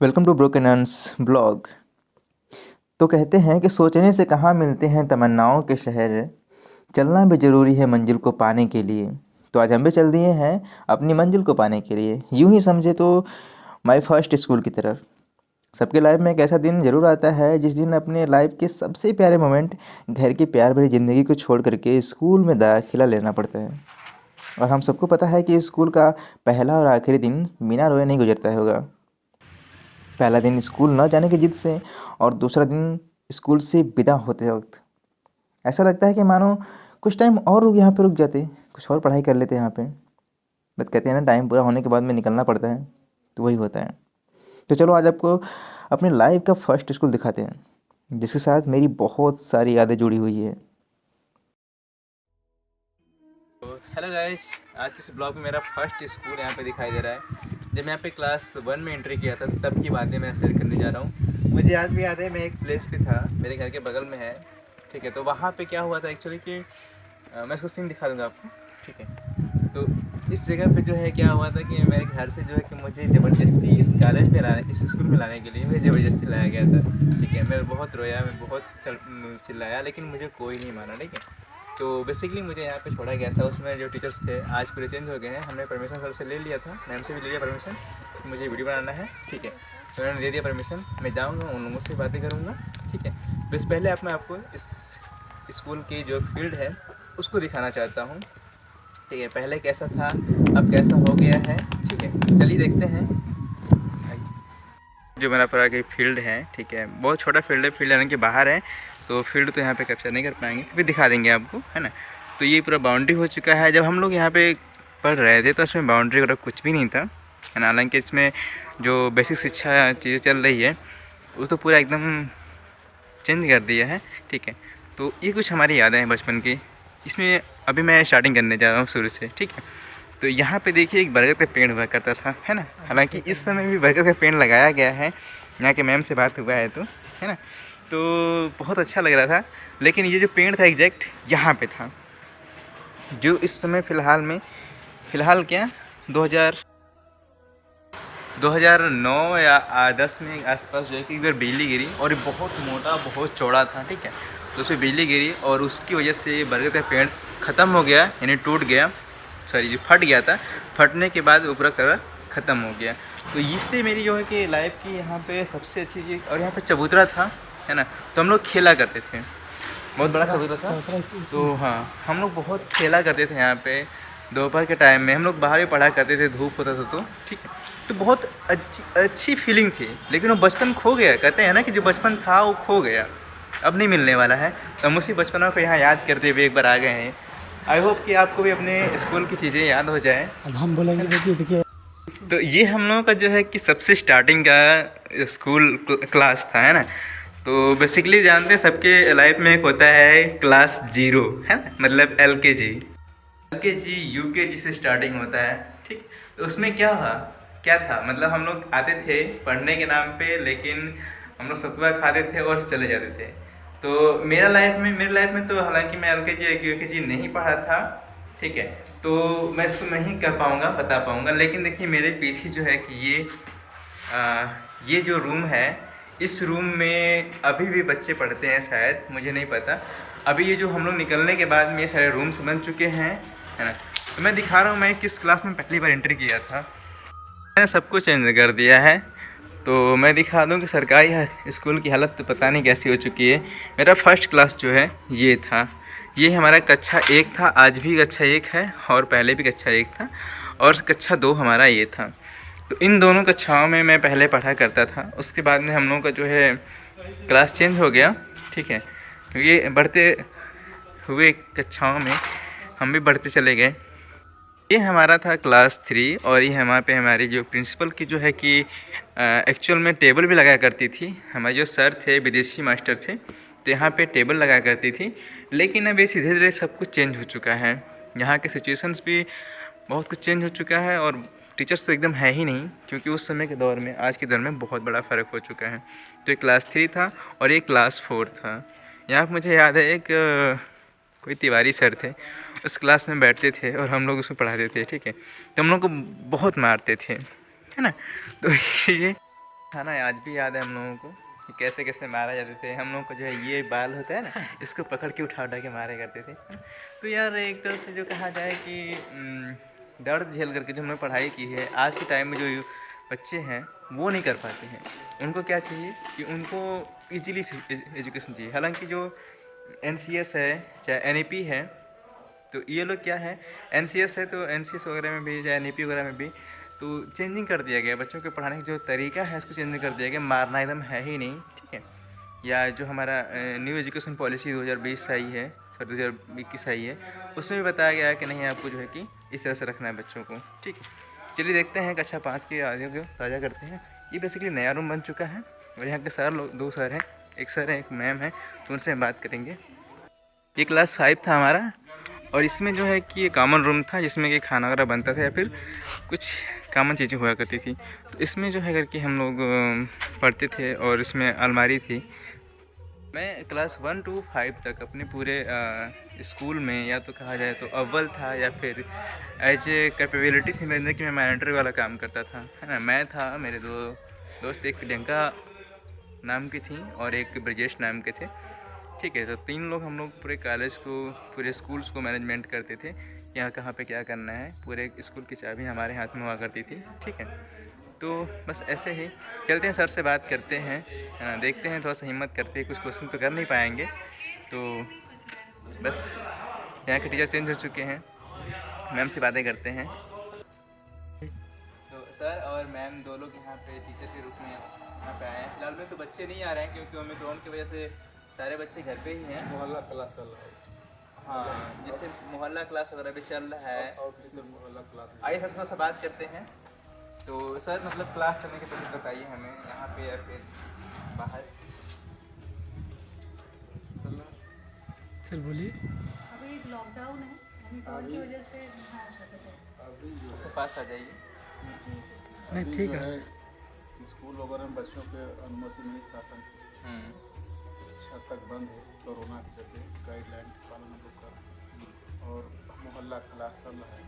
Welcome to broken हंस blog. तो कहते हैं कि सोचने से कहाँ मिलते हैं तमन्नाओं के शहर, चलना भी ज़रूरी है मंजिल को पाने के लिए। तो आज हम भी चल दिए हैं अपनी मंजिल को पाने के लिए। यूं ही समझे तो माय फर्स्ट स्कूल की तरफ। सबके लाइफ में एक ऐसा दिन ज़रूर आता है जिस दिन अपने लाइफ के सबसे प्यारे मोमेंट, घर की प्यार भरी ज़िंदगी को छोड़ करके स्कूल में दाखिला लेना पड़ता है। और हम सबको पता है कि स्कूल का पहला और आखिरी दिन बिना रोए नहीं गुजरता होगा। पहला दिन स्कूल न जाने की ज़िद से, और दूसरा दिन स्कूल से विदा होते वक्त ऐसा लगता है कि मानो कुछ टाइम और यहाँ पे रुक जाते, कुछ और पढ़ाई कर लेते यहाँ पे। बट कहते हैं ना, टाइम पूरा होने के बाद में निकलना पड़ता है, तो वही होता है। तो चलो आज आपको अपनी लाइफ का फर्स्ट स्कूल दिखाते हैं, जिसके साथ मेरी बहुत सारी यादें जुड़ी हुई है। हेलो गाइस, आज के इस ब्लॉग में मेरा फर्स्ट स्कूल यहाँ पे दिखाई दे रहा है। जब मैं यहाँ पे क्लास 1 में एंट्री किया था तब की बातें मैं शेयर करने जा रहा हूँ। मुझे आज भी याद है, मैं एक प्लेस पे था, मेरे घर के बगल में है, ठीक है। तो वहाँ पे क्या हुआ था एक्चुअली कि मैं इसको सीन दिखा दूँगा आपको, ठीक है। तो इस जगह पे जो है क्या हुआ था कि मेरे घर से जो है कि मुझे ज़बरदस्ती इस कॉलेज में लाने, इस स्कूल में लाने के लिए मुझे ज़बरदस्ती लाया गया था, ठीक है। मैं बहुत रोया, मैं बहुत चिल्लाया, लेकिन मुझे कोई नहीं माना, ठीक है। तो बेसिकली मुझे यहाँ पे छोड़ा गया था। उसमें जो टीचर्स थे आज पूरे चेंज हो गए हैं। हमने परमिशन सर से ले लिया था, मैम से भी ले लिया परमिशन कि मुझे वीडियो बनाना है, ठीक है। तो उन्होंने दे दिया परमिशन, मैं जाऊँगा उन लोगों से बातें करूँगा, ठीक है। बस पहले आप मैं आपको इस स्कूल की जो फील्ड है उसको दिखाना चाहता हूँ, ठीक है। पहले कैसा था, अब कैसा हो गया है, ठीक है। चलिए देखते हैं। जो मेरा पूरा की फील्ड है, ठीक है, बहुत छोटा फील्ड है, फील्ड यानी कि बाहर है, तो फील्ड तो यहाँ पे कैप्चर नहीं कर पाएंगे, फिर भी दिखा देंगे आपको, है ना। तो ये पूरा बाउंड्री हो चुका है। जब हम लोग यहाँ पे पढ़ रहे थे तो इसमें बाउंड्री वगैरह कुछ भी नहीं था, है ना। हालांकि इसमें जो बेसिक शिक्षा चीज़ें चल रही है वो तो पूरा एकदम चेंज कर दिया है, ठीक है। तो ये कुछ हमारी यादें हैं बचपन की। इसमें अभी मैं स्टार्टिंग करने जा रहा हूँ शुरू से, ठीक है। तो यहाँ पे देखिए एक बरगद का पेड़ हुआ करता था, है ना। हालांकि इस समय भी बरगद का पेड़ लगाया गया है, यहाँ के मैम से बात हुआ है तो, है ना। तो बहुत अच्छा लग रहा था। लेकिन ये जो पेड़ था एग्जैक्ट यहाँ पे था, जो इस समय फ़िलहाल क्या 2009 या 10 में आसपास जो है कि एक बार बिजली गिरी, और ये बहुत मोटा बहुत चौड़ा था, ठीक है। तो उसमें बिजली गिरी और उसकी वजह से बरगद का पेड़ ख़त्म हो गया, यानी टूट गया, सॉरी जो फट गया था। फटने के बाद ऊपर कलर ख़त्म हो गया। तो इससे मेरी जो है कि लाइफ की यहाँ पे सबसे अच्छी चीज़, और यहाँ पे चबूतरा था, है ना। तो हम लोग खेला करते थे, बहुत बड़ा चबूतरा था। तो हाँ, हम लोग बहुत खेला करते थे यहाँ पे। दोपहर के टाइम में हम लोग बाहर ही पढ़ा करते थे, धूप होता था तो, ठीक है। तो बहुत अच्छी फीलिंग थी। लेकिन वो बचपन खो गया, कहते हैं ना कि जो बचपन था वो खो गया, अब नहीं मिलने वाला है। तो हम उसी बचपन को यहाँ याद करते हुए एक बार आ गए हैं। आई होप कि आपको भी अपने स्कूल की चीज़ें याद हो जाए। अब हम बोलेंगे देखिए तो ये हम लोगों का जो है कि सबसे स्टार्टिंग का स्कूल क्लास था, है ना। तो बेसिकली जानते हैं सबके लाइफ में एक होता है क्लास 0, है ना, मतलब एल के जी यू के जी से स्टार्टिंग होता है, ठीक। तो उसमें क्या था, मतलब हम लोग आते थे पढ़ने के नाम पे, लेकिन हम लोग सतुआ खाते थे और चले जाते थे। तो मेरे लाइफ में तो हालांकि मैं एल के जी यू के जी नहीं पढ़ा था, ठीक है। तो मैं इसको नहीं कह पाऊँगा, बता पाऊँगा। लेकिन देखिए मेरे पीछे जो है कि ये जो रूम है, इस रूम में अभी भी बच्चे पढ़ते हैं शायद, मुझे नहीं पता। अभी ये जो हम लोग निकलने के बाद में ये सारे रूम्स बन चुके हैं, है ना। तो मैं दिखा रहा हूँ मैं किस क्लास में पहली बार एंट्री किया था। मैंने सब कुछ चेंज कर दिया है। तो मैं दिखा दूँ कि सरकारी स्कूल की हालत तो पता नहीं कैसी हो चुकी है। मेरा फर्स्ट क्लास जो है ये था, ये हमारा कक्षा 1 था, आज भी कक्षा 1 है, और पहले भी कक्षा 1 था, और कक्षा 2 हमारा ये था। तो इन दोनों कक्षाओं में मैं पहले पढ़ा करता था। उसके बाद में हम लोगों का जो है क्लास चेंज हो गया, ठीक है, क्योंकि बढ़ते हुए कक्षाओं में हम भी बढ़ते चले गए। ये हमारा था क्लास 3, और ये हमारे पे हमारी जो प्रिंसिपल की जो है कि एक्चुअल में टेबल भी लगाया करती थी। हमारे जो सर थे विदेशी मास्टर थे, तो यहाँ पे टेबल लगाया करती थी। लेकिन अभी धीरे धीरे सब कुछ चेंज हो चुका है, यहाँ के सिचुएशंस भी बहुत कुछ चेंज हो चुका है, और टीचर्स तो एकदम है ही नहीं, क्योंकि उस समय के दौर में आज के दौर में बहुत बड़ा फ़र्क हो चुका है। तो एक क्लास 3 था और एक क्लास 4 था। यहाँ पर मुझे याद है एक कोई तिवारी सर थे, उस क्लास में बैठते थे और हम लोग उसमें पढ़ाते थे, ठीक है। तो हम लोग को बहुत मारते थे, है ना। तो ये था ना, आज भी याद है हम लोगों को कि कैसे कैसे मारा जाते थे। हम लोगों को जो है ये बाल होता है ना, इसको पकड़ के उठा उठा के मारे करते थे। तो यार एक तरह से जो कहा जाए कि दर्द झेल करके जो हमने पढ़ाई की है, आज के टाइम में जो बच्चे हैं वो नहीं कर पाते हैं। उनको क्या चाहिए कि उनको ईजिली एजुकेशन चाहिए। हालांकि जो NCS है चाहे NEP है, तो ये लोग क्या है, NCS है तो NCS वगैरह में भी या NEP वगैरह में भी तो चेंजिंग कर दिया गया। बच्चों के पढ़ाने का जो तरीका है उसको चेंजिंग कर दिया गया, मारना एकदम है ही नहीं, ठीक है। या जो हमारा न्यू एजुकेशन पॉलिसी 2020 आई है, सर 2021 आई है, उसमें भी बताया गया है कि नहीं आपको जो है कि इस तरह से रखना है बच्चों को, ठीक है। चलिए देखते हैं कक्षा 5 के आगे को ताज़ा करते हैं। ये बेसिकली नया रूम बन चुका है और यहाँ के सर लोग 2 सर हैं, एक सर है एक मैम है, तो उनसे हम बात करेंगे। ये क्लास 5 था हमारा और इसमें जो है कि ये कॉमन रूम था जिसमें कि खाना वगैरह बनता था या फिर कुछ कॉमन चीज़ें हुआ करती थी। तो इसमें जो है करके हम लोग पढ़ते थे और इसमें अलमारी थी। मैं क्लास 1 to 5 तक अपने पूरे स्कूल में या तो कहा जाए तो अव्वल था या फिर एज ए कैपेबिलिटी थी मेरे कि मैं मैनेटर वाला काम करता था, है ना। मैं था, मेरे 2 दोस्त, एक प्रियंका नाम की थी और एक ब्रजेश नाम के थे, ठीक है। तो 3 लोग हम लोग पूरे कॉलेज को, पूरे स्कूल्स को मैनेजमेंट करते थे, यहाँ कहाँ पे क्या करना है। पूरे स्कूल की चाबी हमारे हाथ में हुआ करती थी, ठीक है। तो बस ऐसे ही चलते हैं, सर से बात करते हैं, देखते हैं, थोड़ा सा हिम्मत करते हैं। कुछ क्वेश्चन तो कर नहीं पाएंगे, तो बस यहाँ के टीचर चेंज हो चुके हैं, मैम से बातें करते हैं। तो सर और मैम 2 लोग यहाँ पे टीचर के रूप में यहाँ पे आए हैं। फिलहाल में तो बच्चे नहीं आ रहे हैं क्योंकि ओमिक्रॉन की वजह से सारे बच्चे घर पे ही हैं। मोहल्ला क्लास चल रहा है। हाँ, जिससे मोहल्ला क्लास वगैरह भी चल रहा है। और किसने मोहल्ला क्लास आइए सर थोड़ा सा बात करते हैं। तो सर मतलब क्लास करने के तरीके बताइए हमें, यहाँ पे या फिर बाहर। सर बोलिए। अभी लॉकडाउन है, ओमिक्रॉन की वजह से नहीं आ सकते थे। अभी जो उससे पास आ जाइए। नहीं, अभी ठीक जो है। स्कूल वगैरह में बच्चों के अनुमति नहीं शासन की छत तक बंद है। कोरोना के चलते गाइडलाइन का पालन हम लोग कर, और मोहल्ला क्लास चल रहा है।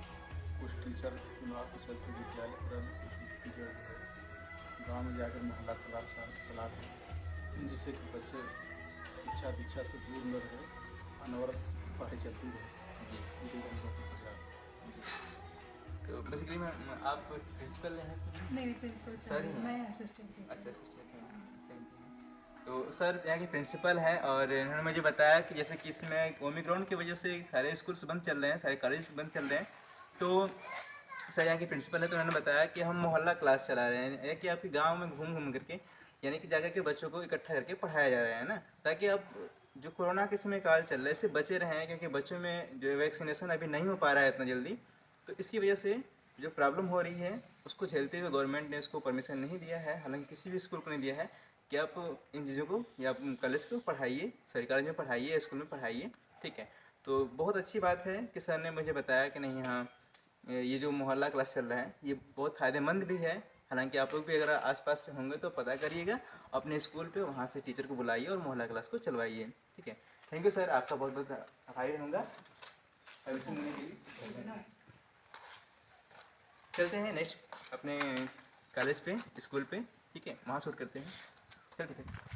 कुछ टीचर चुनाव के चलते विद्यालय पर कुछ टीचर जो है गाँव में जाकर मोहल्ला क्लास चलाते हैं, जिससे कि बच्चे शिक्षा दीक्षा से दूर न रहे, अनवरत पढ़ाई चलती रहे। जी। तो बेसिकली मैम आप प्रिंसिपल हैं? नहीं, प्रिंसिपल सर सर ही हैं? मैं असिस्टेंट हूँ। अच्छा, तो सर यहाँ के प्रिंसिपल हैं और इन्होंने मुझे बताया कि जैसे कि इसमें ओमिक्रॉन की वजह से सारे स्कूल्स बंद चल रहे हैं, सारे कॉलेज बंद चल रहे हैं। तो सर यहाँ के प्रिंसिपल है, तो उन्होंने बताया कि हम मोहल्ला क्लास चला रहे हैं, कि आपके गांव में घूम घूम करके यानी कि जाकर के बच्चों को इकट्ठा करके पढ़ाया जा रहा है ना, ताकि अब जो कोरोना के समय काल चल रहा है इससे बचे रहें, क्योंकि बच्चों में जो वैक्सीनेशन अभी नहीं हो पा रहा है इतना जल्दी। तो इसकी वजह से जो प्रॉब्लम हो रही है उसको झेलते हुए गवर्नमेंट ने उसको परमिशन नहीं दिया है, हालांकि किसी भी स्कूल को नहीं दिया है कि आप इन चीज़ों को या कॉलेज को पढ़ाइए, सॉरी कॉलेज में पढ़ाइए, स्कूल में पढ़ाइए, ठीक है। तो बहुत अच्छी बात है कि सर ने मुझे बताया कि नहीं, हाँ ये जो मोहल्ला क्लास चल रहा है ये बहुत फ़ायदेमंद भी है। हालांकि आप लोग भी अगर आसपास से होंगे तो पता करिएगा अपने स्कूल पे, वहाँ से टीचर को बुलाइए और मोहल्ला क्लास को चलवाइए, ठीक है। थैंक यू सर, आपका बहुत बहुत आभारी रहूँगा परमिशन देने के लिए। चलते हैं नेक्स्ट अपने कॉलेज पे, स्कूल पे, ठीक है, वहाँ शूट करते हैं। चलते फिर।